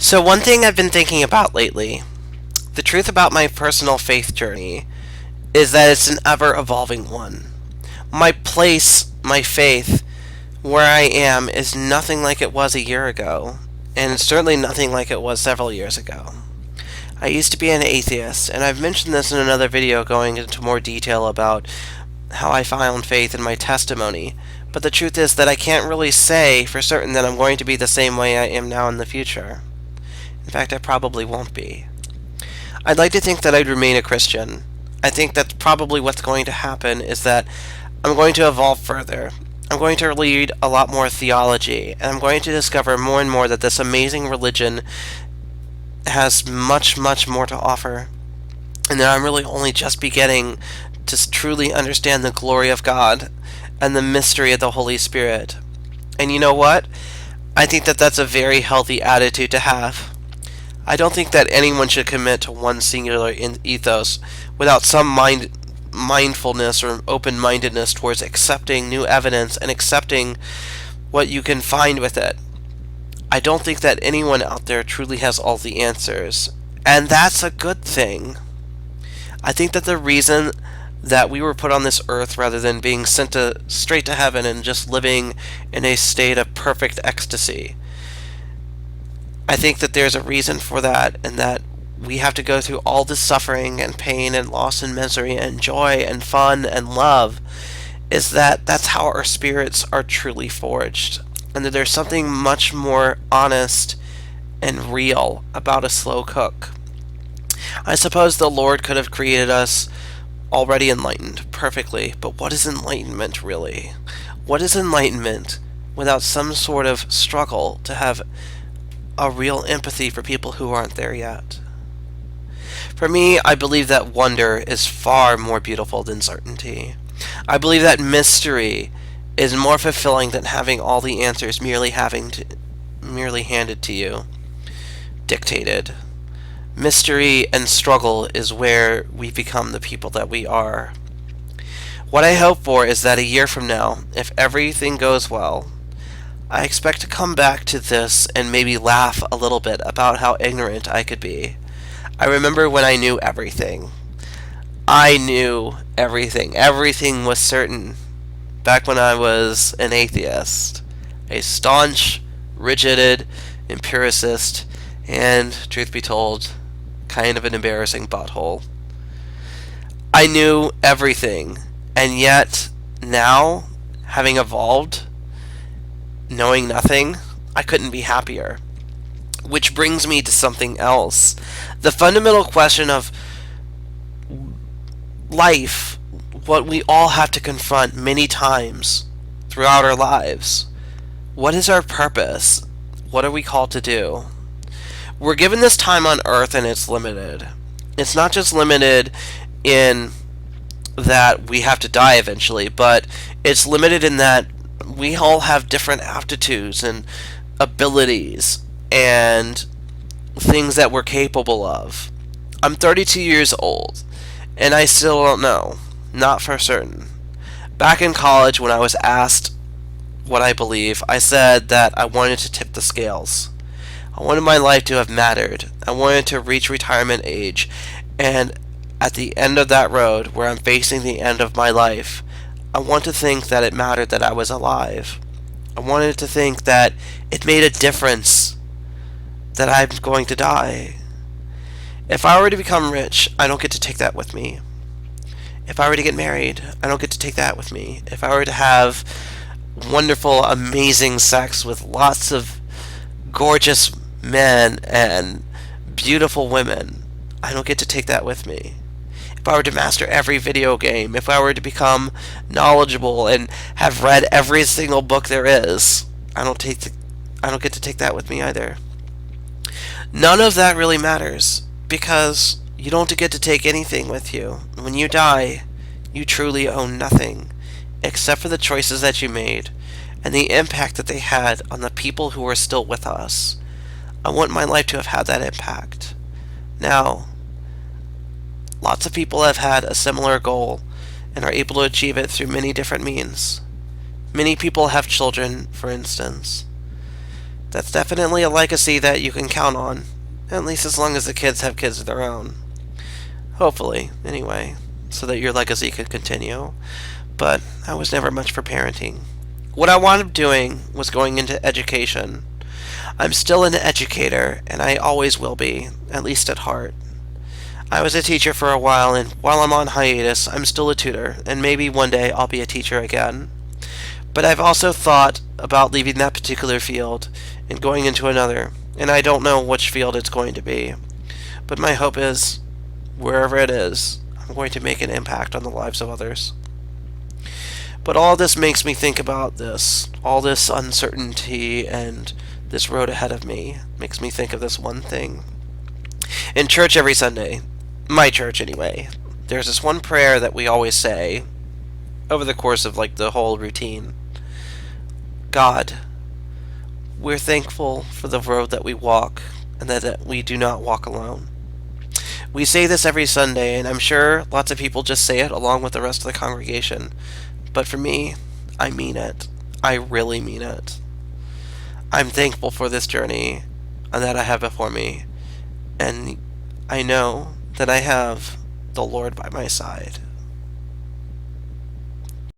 So, one thing I've been thinking about lately, the truth about my personal faith journey, is that it's an ever evolving one. My place, my faith, where I am, is nothing like it was a year ago, and it's certainly nothing like it was several years ago. I used to be an atheist, and I've mentioned this in another video going into more detail about how I found faith in my testimony, but the truth is that I can't really say for certain that I'm going to be the same way I am now in the future. In fact, I probably won't be. I'd like to think that I'd remain a Christian. I think that's probably what's going to happen is that I'm going to evolve further. I'm going to read a lot more theology, and I'm going to discover more and more that this amazing religion has much, much more to offer, and that I'm really only just beginning to truly understand the glory of God and the mystery of the Holy Spirit. And you know what? I think that that's a very healthy attitude to have. I don't think that anyone should commit to one singular ethos without some mindfulness or open-mindedness towards accepting new evidence and accepting what you can find with it. I don't think that anyone out there truly has all the answers, and that's a good thing. I think that the reason that we were put on this earth rather than being sent straight to heaven and just living in a state of perfect ecstasy, I think that there's a reason for that, and that we have to go through all this suffering and pain and loss and misery and joy and fun and love, is that that's how our spirits are truly forged, and that there's something much more honest and real about a slow cook. I suppose the Lord could have created us already enlightened perfectly, but what is enlightenment really? What is enlightenment without some sort of struggle to have a real empathy for people who aren't there yet? For me, I believe that wonder is far more beautiful than certainty. I believe that mystery is more fulfilling than having all the answers merely handed to you, dictated. Mystery and struggle is where we become the people that we are. What I hope for is that a year from now, if everything goes well, I expect to come back to this and maybe laugh a little bit about how ignorant I could be. I remember when I knew everything. I knew everything. Everything was certain. Back when I was an atheist, a staunch, rigid, empiricist, and, truth be told, kind of an embarrassing butthole. I knew everything, and yet, now, having evolved, knowing nothing, I couldn't be happier. Which brings me to something else. The fundamental question of life, what we all have to confront many times throughout our lives. What is our purpose? What are we called to do? We're given this time on earth, and it's limited. It's not just limited in that we have to die eventually, but it's limited in that we all have different aptitudes and abilities and things that we're capable of. I'm 32 years old, and I still don't know. Not for certain. Back in college, when I was asked what I believe, I said that I wanted to tip the scales. I wanted my life to have mattered. I wanted to reach retirement age, and at the end of that road, where I'm facing the end of my life, I want to think that it mattered that I was alive. I wanted to think that it made a difference that I'm going to die. If I were to become rich, I don't get to take that with me. If I were to get married, I don't get to take that with me. If I were to have wonderful, amazing sex with lots of gorgeous men and beautiful women, I don't get to take that with me. If I were to master every video game, if I were to become knowledgeable and have read every single book there is, I don't get to take that with me either. None of that really matters, because you don't get to take anything with you. When you die, you truly own nothing, except for the choices that you made and the impact that they had on the people who are still with us. I want my life to have had that impact. Now, lots of people have had a similar goal and are able to achieve it through many different means. Many people have children, for instance. That's definitely a legacy that you can count on, at least as long as the kids have kids of their own. Hopefully, anyway, so that your legacy could continue. But I was never much for parenting. What I wound up doing was going into education. I'm still an educator, and I always will be, at least at heart. I was a teacher for a while, and while I'm on hiatus, I'm still a tutor, and maybe one day I'll be a teacher again. But I've also thought about leaving that particular field and going into another, and I don't know which field it's going to be. But my hope is, wherever it is, I'm going to make an impact on the lives of others. But all this makes me think about this. All this uncertainty and this road ahead of me makes me think of this one thing. In church every Sunday, my church anyway, there's this one prayer that we always say over the course of the whole routine. God, we're thankful for the road that we walk and that we do not walk alone. We say this every Sunday, and I'm sure lots of people just say it along with the rest of the congregation. But for me, I mean it. I really mean it. I'm thankful for this journey and that I have before me, and I know that I have the Lord by my side.